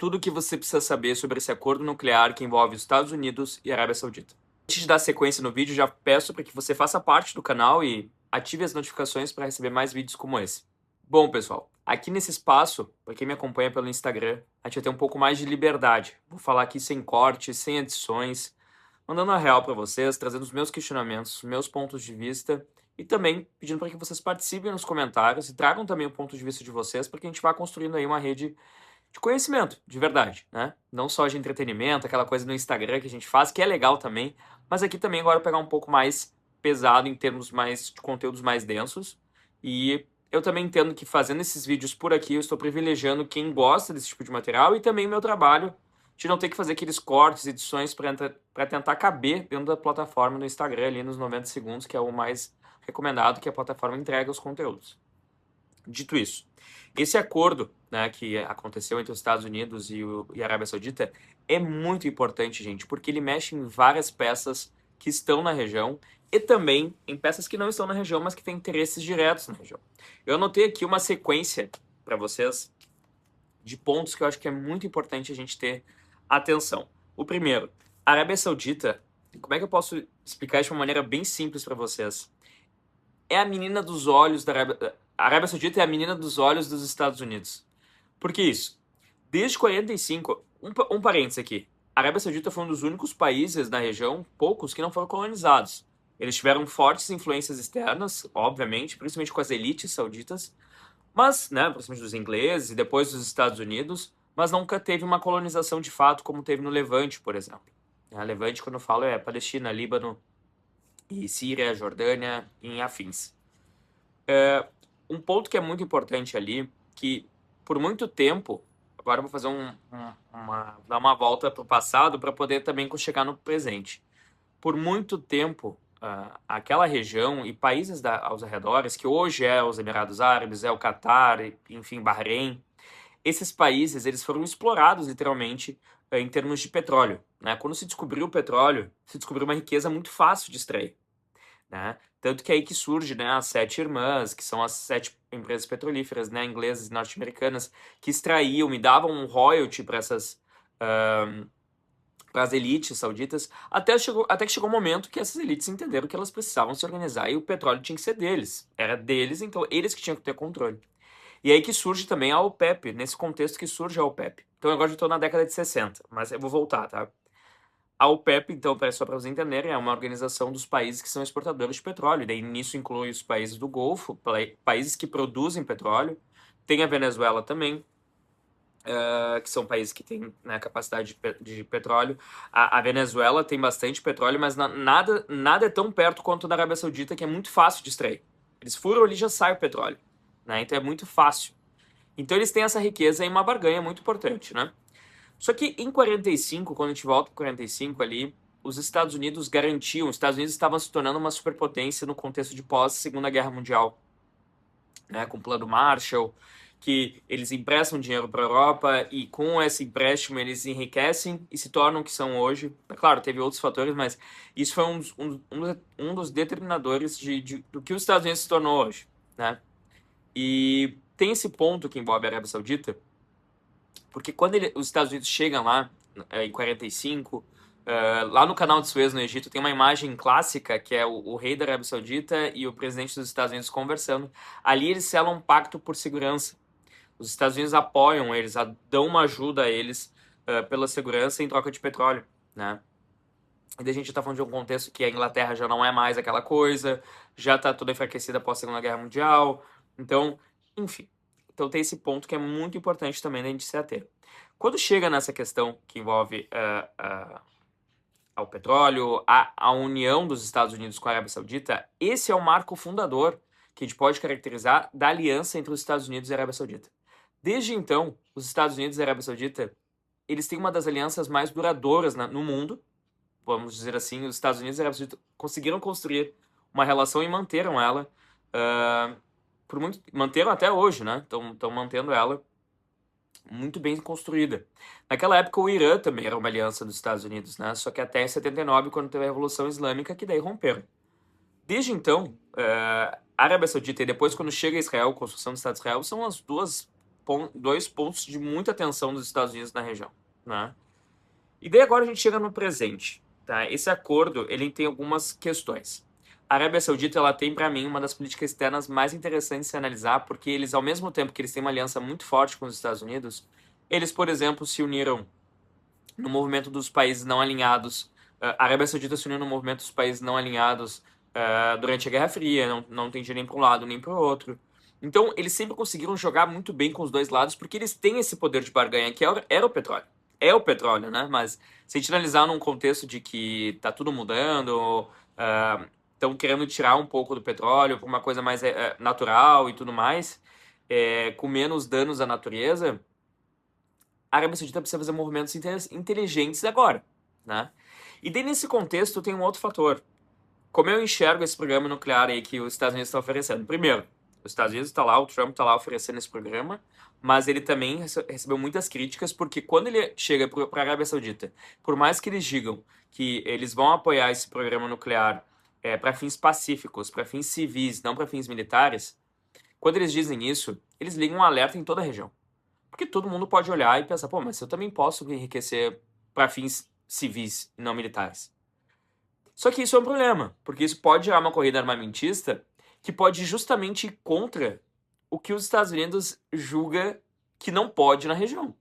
tudo o que você precisa saber sobre esse acordo nuclear que envolve os Estados Unidos e a Arábia Saudita. Antes de dar sequência no vídeo, já peço para que você faça parte do canal e ative as notificações para receber mais vídeos como esse. Bom, pessoal, aqui nesse espaço, para quem me acompanha pelo Instagram, a gente vai ter um pouco mais de liberdade. Vou falar aqui sem cortes, sem edições, mandando a real para vocês, trazendo os meus questionamentos, os meus pontos de vista e também pedindo para que vocês participem nos comentários e tragam também o ponto de vista de vocês, para que a gente vá construindo aí uma rede de conhecimento, de verdade, né? Não só de entretenimento, aquela coisa no Instagram que a gente faz, que é legal também, mas aqui também agora pegar um pouco mais pesado em termos mais de conteúdos mais densos. E eu também entendo que fazendo esses vídeos por aqui, eu estou privilegiando quem gosta desse tipo de material e também o meu trabalho de não ter que fazer aqueles cortes, edições para tentar caber dentro da plataforma no Instagram ali nos 90 segundos, que é o mais recomendado que a plataforma entrega os conteúdos. Dito isso, esse acordo, né, que aconteceu entre os Estados Unidos e a Arábia Saudita é muito importante, gente, porque ele mexe em várias peças que estão na região e também em peças que não estão na região, mas que têm interesses diretos na região. Eu anotei aqui uma sequência para vocês de pontos que eu acho que é muito importante a gente ter atenção. O primeiro, a Arábia Saudita, como é que eu posso explicar isso de uma maneira bem simples para vocês? É a menina dos olhos da Arábia... A Arábia Saudita é a menina dos olhos dos Estados Unidos. Por que isso? Desde 45, um parênteses aqui. A Arábia Saudita foi um dos únicos países na região, poucos, que não foram colonizados. Eles tiveram fortes influências externas, obviamente, principalmente com as elites sauditas, mas, né, principalmente dos ingleses e depois dos Estados Unidos, mas nunca teve uma colonização de fato como teve no Levante, por exemplo. A Levante, quando eu falo, é Palestina, Líbano e Síria, Jordânia e afins. Um ponto que é muito importante ali, que por muito tempo, agora eu vou fazer dar uma volta para o passado para poder também chegar no presente. Por muito tempo, aquela região e países aos arredores, que hoje é os Emirados Árabes, é o Catar, enfim, Bahrein, esses países eles foram explorados literalmente em termos de petróleo, né? Quando se descobriu o petróleo, se descobriu uma riqueza muito fácil de extrair, né? Tanto que é aí que surge, né, as Sete Irmãs, que são as 7 empresas petrolíferas, né, inglesas e norte-americanas, que extraíam e davam um royalty para essas para as elites sauditas, até que chegou um momento que essas elites entenderam que elas precisavam se organizar e o petróleo tinha que ser deles. Era deles, então eles que tinham que ter controle. E aí que surge também a OPEP, nesse contexto que surge a OPEP. Então agora eu estou na década de 60, mas eu vou voltar, tá? A OPEP, então, só para vocês entenderem, é uma organização dos países que são exportadores de petróleo. Daí nisso inclui os países do Golfo, países que produzem petróleo. Tem a Venezuela também, que são países que têm, né, capacidade de petróleo. A Venezuela tem bastante petróleo, mas nada é tão perto quanto da Arábia Saudita, que é muito fácil de extrair. Eles furam ali e já sai o petróleo, né? Então é muito fácil. Então eles têm essa riqueza e uma barganha muito importante, né? Só que em 45, quando a gente volta para 45 ali, os Estados Unidos garantiam, os Estados Unidos estavam se tornando uma superpotência no contexto de pós-Segunda Guerra Mundial, né, com o Plano Marshall, que eles emprestam dinheiro para a Europa e com esse empréstimo eles enriquecem e se tornam o que são hoje. É claro, teve outros fatores, mas isso foi um dos determinadores do que os Estados Unidos se tornou hoje, né? E tem esse ponto que envolve a Arábia Saudita, porque quando os Estados Unidos chegam lá, em 45, lá no canal de Suez, no Egito, tem uma imagem clássica que é o rei da Arábia Saudita e o presidente dos Estados Unidos conversando. Ali eles selam um pacto por segurança. Os Estados Unidos apoiam eles, dão uma ajuda a eles pela segurança em troca de petróleo, né? E daí a gente está falando de um contexto que a Inglaterra já não é mais aquela coisa, já está toda enfraquecida após a Segunda Guerra Mundial. Então, enfim. Então tem esse ponto que é muito importante também da gente se ater. Quando chega nessa questão que envolve ao petróleo, a união dos Estados Unidos com a Arábia Saudita, esse é o marco fundador que a gente pode caracterizar da aliança entre os Estados Unidos e a Arábia Saudita. Desde então, os Estados Unidos e a Arábia Saudita, eles têm uma das alianças mais duradouras no mundo, vamos dizer assim. Os Estados Unidos e a Arábia Saudita conseguiram construir uma relação e manteram ela, manteram até hoje, né? Estão mantendo ela muito bem construída. Naquela época, o Irã também era uma aliança dos Estados Unidos, né? Só que até em 79, quando teve a Revolução Islâmica, que daí romperam. Desde então, a Arábia Saudita e depois, quando chega a Israel, a construção do Estado de Israel, são as duas dois pontos de muita atenção dos Estados Unidos na região, né? E daí agora a gente chega no presente, tá? Esse acordo, ele tem algumas questões. A Arábia Saudita, ela tem para mim uma das políticas externas mais interessantes de se analisar, porque eles, ao mesmo tempo que eles têm uma aliança muito forte com os Estados Unidos, eles, por exemplo, se uniram no movimento dos países não alinhados. A Arábia Saudita se uniu no movimento dos países não alinhados durante a Guerra Fria, não tem nem para um lado nem para o outro. Então, eles sempre conseguiram jogar muito bem com os dois lados, porque eles têm esse poder de barganha, que era o petróleo. É o petróleo, né? Mas se a gente analisar num contexto de que tá tudo mudando, estão querendo tirar um pouco do petróleo para uma coisa mais natural e tudo mais, com menos danos à natureza, a Arábia Saudita precisa fazer movimentos inteligentes agora, né? E daí, nesse contexto, tem um outro fator. Como eu enxergo esse programa nuclear aí que os Estados Unidos estão oferecendo? Primeiro, os Estados Unidos está lá, o Trump está lá oferecendo esse programa, mas ele também recebeu muitas críticas, porque quando ele chega para a Arábia Saudita, por mais que eles digam que eles vão apoiar esse programa nuclear para fins pacíficos, para fins civis, não para fins militares, quando eles dizem isso, eles ligam um alerta em toda a região. Porque todo mundo pode olhar e pensar, pô, mas eu também posso enriquecer para fins civis e não militares. Só que isso é um problema, porque isso pode gerar uma corrida armamentista que pode ir justamente contra o que os Estados Unidos julga que não pode na região.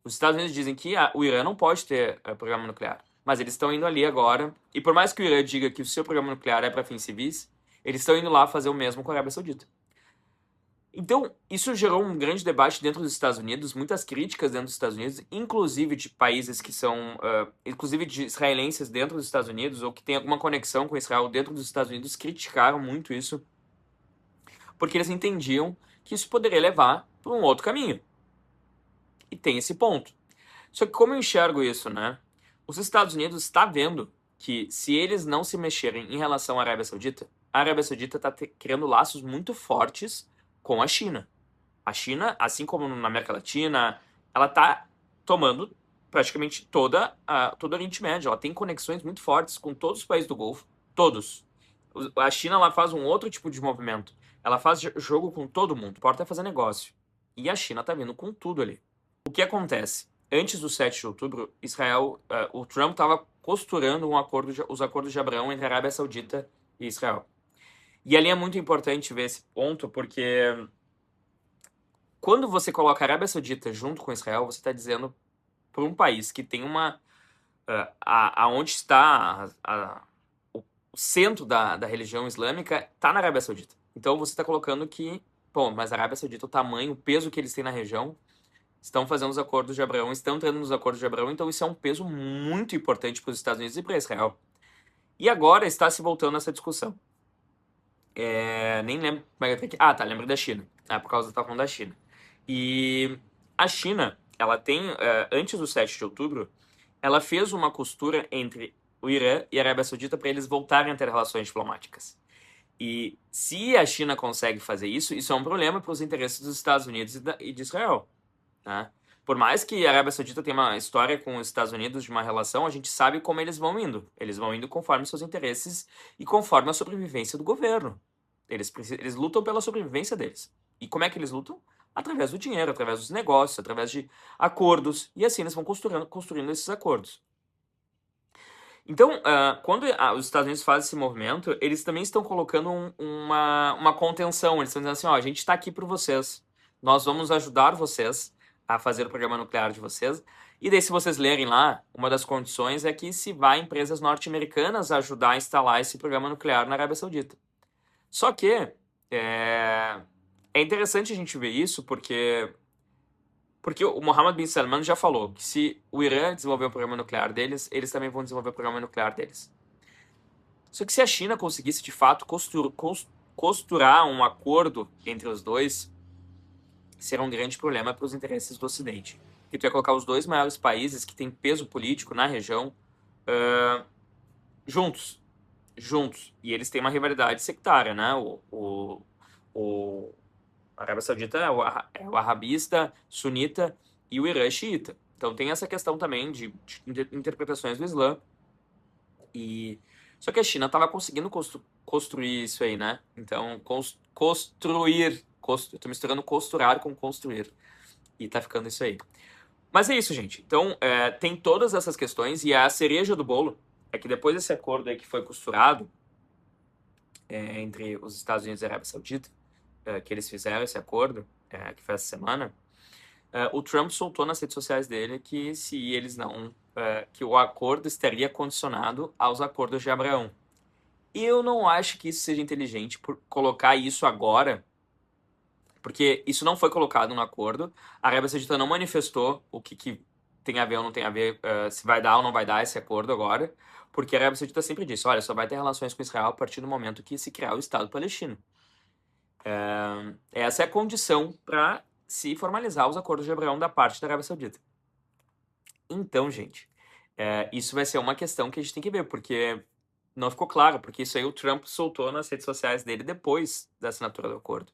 Os Estados Unidos dizem que o Irã não pode ter programa nuclear, mas eles estão indo ali agora, e por mais que o Irã diga que o seu programa nuclear é para fins civis, eles estão indo lá fazer o mesmo com a Arábia Saudita. Então, isso gerou um grande debate dentro dos Estados Unidos, muitas críticas dentro dos Estados Unidos, inclusive de países que são, inclusive de israelenses dentro dos Estados Unidos, ou que têm alguma conexão com Israel dentro dos Estados Unidos, criticaram muito isso, porque eles entendiam que isso poderia levar para um outro caminho. E tem esse ponto. Só que como eu enxergo isso, né? Os Estados Unidos está vendo que se eles não se mexerem em relação à Arábia Saudita, a Arábia Saudita está criando laços muito fortes com a China. A China, assim como na América Latina, ela está tomando praticamente todo o Oriente Médio. Ela tem conexões muito fortes com todos os países do Golfo. Todos. A China ela faz um outro tipo de movimento. Ela faz jogo com todo mundo. Importa é fazer negócio. E a China está vindo com tudo ali. O que acontece? Antes do 7 de outubro, o Trump estava costurando os acordos de Abraão entre a Arábia Saudita e Israel. E ali é muito importante ver esse ponto, porque quando você coloca a Arábia Saudita junto com Israel, você está dizendo para um país que tem aonde está o centro da religião islâmica, está na Arábia Saudita. Então você está colocando que, bom, mas a Arábia Saudita, o tamanho, o peso que eles têm na região, estão fazendo os acordos de Abraão, estão entrando nos acordos de Abraão, então isso é um peso muito importante para os Estados Unidos e para Israel. E agora está se voltando essa discussão. Nem lembro como é que eu tenho aqui. Ah, tá, lembro da China. Por causa do falando da China. E a China, ela tem, antes do 7 de outubro, ela fez uma costura entre o Irã e a Arábia Saudita para eles voltarem a ter relações diplomáticas. E se a China consegue fazer isso, isso é um problema para os interesses dos Estados Unidos e de Israel. Né? Por mais que a Arábia Saudita tenha uma história com os Estados Unidos de uma relação, a gente sabe como eles vão indo. Eles vão indo conforme seus interesses e conforme a sobrevivência do governo. Eles lutam pela sobrevivência deles. E como é que eles lutam? Através do dinheiro, através dos negócios, através de acordos. E assim eles vão construindo esses acordos. Então, quando os Estados Unidos fazem esse movimento, eles também estão colocando uma contenção. Eles estão dizendo assim, ó, a gente está aqui por vocês. Nós vamos ajudar vocês a fazer o programa nuclear de vocês. E daí, se vocês lerem lá, uma das condições é que se vá empresas norte-americanas ajudar a instalar esse programa nuclear na Arábia Saudita. Só que é interessante a gente ver isso porque o Mohammed bin Salman já falou que se o Irã desenvolver o programa nuclear deles, eles também vão desenvolver o programa nuclear deles. Só que se a China conseguisse, de fato, costurar um acordo entre os dois, será um grande problema para os interesses do Ocidente. Que tu ia colocar os dois maiores países que têm peso político na região juntos. E eles têm uma rivalidade sectária, né? A Arábia Saudita é o arabista, sunita, e o Irã é xiita. Então tem essa questão também de interpretações do Islã. E Só que a China estava conseguindo construir isso aí, né? Então, construir. Eu tô misturando costurar com construir. E tá ficando isso aí. Mas é isso, gente. Então, tem todas essas questões e a cereja do bolo é que depois desse acordo aí que foi costurado entre os Estados Unidos e a Arábia Saudita, que eles fizeram esse acordo, que foi essa semana, o Trump soltou nas redes sociais dele que se eles não... que o acordo estaria condicionado aos acordos de Abraão. Eu não acho que isso seja inteligente por colocar isso agora, porque isso não foi colocado no acordo. A Arábia Saudita não manifestou o que tem a ver ou não tem a ver, se vai dar ou não vai dar esse acordo agora, porque a Arábia Saudita sempre disse, olha, só vai ter relações com Israel a partir do momento que se criar o Estado palestino. Essa é a condição para se formalizar os acordos de Abraão da parte da Arábia Saudita. Então, gente, isso vai ser uma questão que a gente tem que ver, porque não ficou claro, porque isso aí o Trump soltou nas redes sociais dele depois da assinatura do acordo.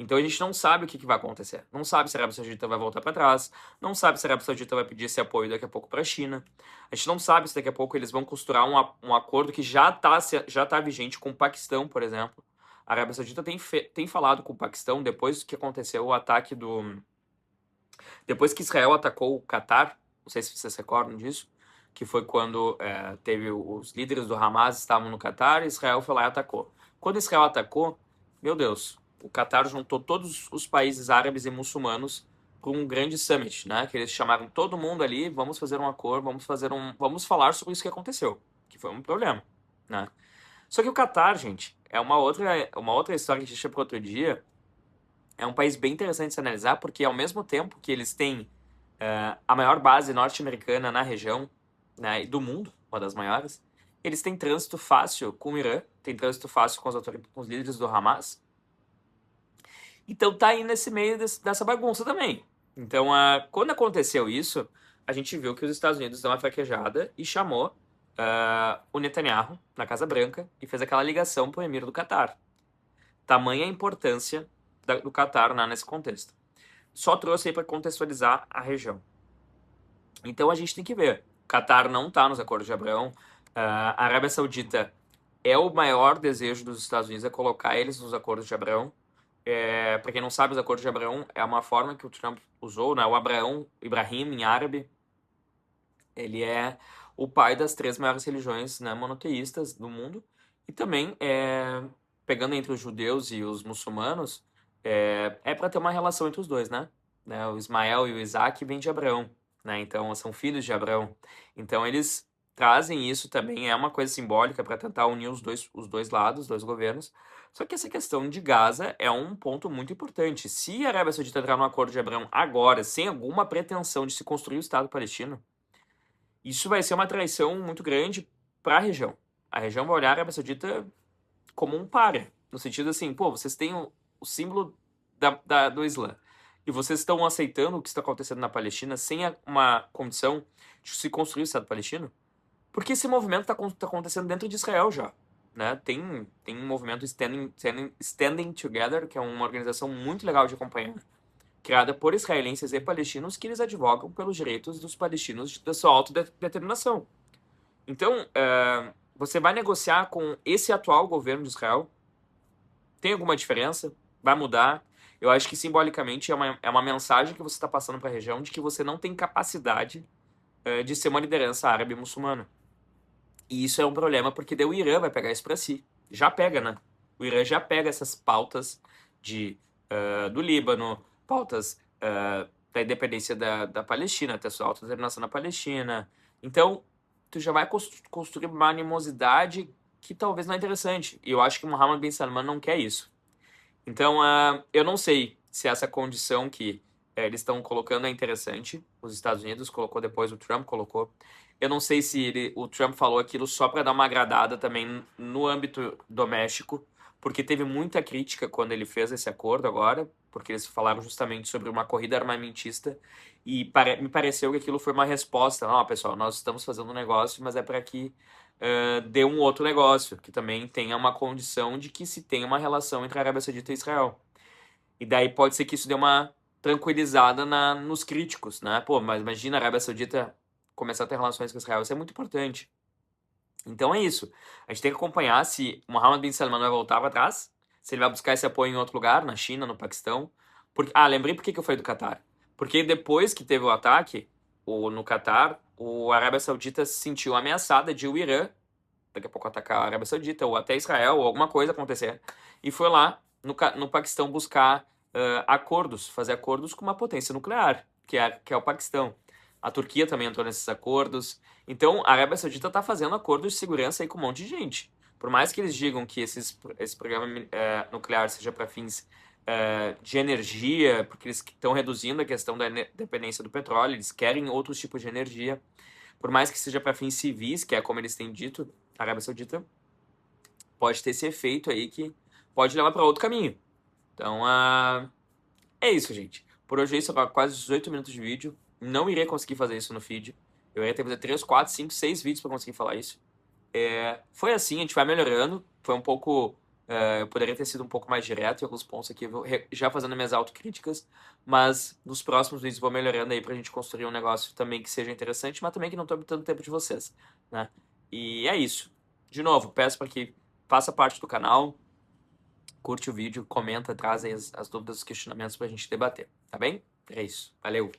Então a gente não sabe o que vai acontecer. Não sabe se a Arábia Saudita vai voltar para trás, não sabe se a Arábia Saudita vai pedir esse apoio daqui a pouco para a China. A gente não sabe se daqui a pouco eles vão costurar um acordo que já tá vigente com o Paquistão, por exemplo. A Arábia Saudita tem falado com o Paquistão depois que aconteceu o ataque do... Depois que Israel atacou o Catar, não sei se vocês se recordam disso, que foi quando teve os líderes do Hamas estavam no Catar e Israel foi lá e atacou. Quando Israel atacou, meu Deus, o Catar juntou todos os países árabes e muçulmanos para um grande summit, né? Que eles chamaram todo mundo ali, vamos fazer um acordo, vamos falar sobre isso que aconteceu, que foi um problema, né? Só que o Catar, gente, é uma outra história que a gente deixa para outro dia. É um país bem interessante de se analisar, porque ao mesmo tempo que eles têm a maior base norte-americana na região, né, do mundo, uma das maiores, eles têm trânsito fácil com o Irã, têm trânsito fácil com os líderes do Hamas. Então tá aí nesse meio dessa bagunça também. Então, quando aconteceu isso, a gente viu que os Estados Unidos deu uma fraquejada e chamou o Netanyahu na Casa Branca e fez aquela ligação pro emir do Catar. Tamanha a importância do Catar, né, nesse contexto. Só trouxe aí para contextualizar a região. Então a gente tem que ver. O Catar não está nos acordos de Abraão. A Arábia Saudita é o maior desejo dos Estados Unidos, é colocar eles nos acordos de Abraão. Para quem não sabe, os acordos de Abraão é uma forma que o Trump usou, né? O Ibrahim em árabe, ele é o pai das 3 maiores religiões, né, monoteístas do mundo. E também, pegando entre os judeus e os muçulmanos, para ter uma relação entre os dois, né? O Ismael e o Isaac vêm de Abraão, né? Então, são filhos de Abraão. Então, eles trazem isso também, é uma coisa simbólica para tentar unir os dois lados, os dois governos. Só que essa questão de Gaza é um ponto muito importante. Se a Arábia Saudita entrar no acordo de Abraão agora, sem alguma pretensão de se construir o Estado palestino, isso vai ser uma traição muito grande para a região. A região vai olhar a Arábia Saudita como um pária, no sentido assim, pô, vocês têm o símbolo do Islã e vocês estão aceitando o que está acontecendo na Palestina sem uma condição de se construir o Estado palestino? Porque esse movimento está acontecendo dentro de Israel já, né? Tem um movimento Standing Together, que é uma organização muito legal de acompanhar, criada por israelenses e palestinos, que eles advogam pelos direitos dos palestinos da sua autodeterminação. Então, você vai negociar com esse atual governo de Israel? Tem alguma diferença? Vai mudar? Eu acho que simbolicamente é uma mensagem que você está passando para a região de que você não tem capacidade de ser uma liderança árabe muçulmana. E isso é um problema porque daí o Irã vai pegar isso para si. Já pega, né? O Irã já pega essas pautas do Líbano, pautas da independência da Palestina, até sua autodeterminação na Palestina. Então, tu já vai construir uma animosidade que talvez não é interessante. E eu acho que o Mohammed bin Salman não quer isso. Então, eu não sei se essa condição que eles estão colocando é interessante. Os Estados Unidos colocou depois, o Trump colocou. Eu não sei se o Trump falou aquilo só para dar uma agradada também no âmbito doméstico, porque teve muita crítica quando ele fez esse acordo agora, porque eles falaram justamente sobre uma corrida armamentista e me pareceu que aquilo foi uma resposta. Não, pessoal, nós estamos fazendo um negócio, mas é para que dê um outro negócio, que também tenha uma condição de que se tenha uma relação entre a Arábia Saudita e Israel. E daí pode ser que isso dê uma tranquilizada nos críticos, né? Pô, mas imagina a Arábia Saudita começar a ter relações com Israel, isso é muito importante. Então é isso. A gente tem que acompanhar se o Mohammed bin Salman vai voltar para trás, se ele vai buscar esse apoio em outro lugar, na China, no Paquistão. Lembrei por que eu falei do Catar. Porque depois que teve o ataque no Catar, a Arábia Saudita se sentiu ameaçada de o Irã, daqui a pouco atacar a Arábia Saudita, ou até Israel, ou alguma coisa acontecer. E foi lá no Paquistão buscar acordos, fazer acordos com uma potência nuclear, que é o Paquistão. A Turquia também entrou nesses acordos. Então, a Arábia Saudita está fazendo acordos de segurança aí com um monte de gente. Por mais que eles digam que esse programa nuclear seja para fins de energia, porque eles estão reduzindo a questão da dependência do petróleo, eles querem outros tipos de energia. Por mais que seja para fins civis, que é como eles têm dito, a Arábia Saudita pode ter esse efeito aí que pode levar para outro caminho. Então, é isso, gente. Por hoje é isso, quase 18 minutos de vídeo. Não irei conseguir fazer isso no feed. Eu ia ter que fazer 3, 4, 5, 6 vídeos para conseguir falar isso. Foi assim, a gente vai melhorando. Foi um pouco. Eu poderia ter sido um pouco mais direto em alguns pontos aqui, já fazendo minhas autocríticas. Mas nos próximos vídeos vou melhorando aí pra gente construir um negócio também que seja interessante, mas também que não tome tanto tempo de vocês, né? E é isso. De novo, peço para que faça parte do canal, curte o vídeo, comenta, traz aí as dúvidas, os questionamentos pra gente debater, tá bem? É isso. Valeu!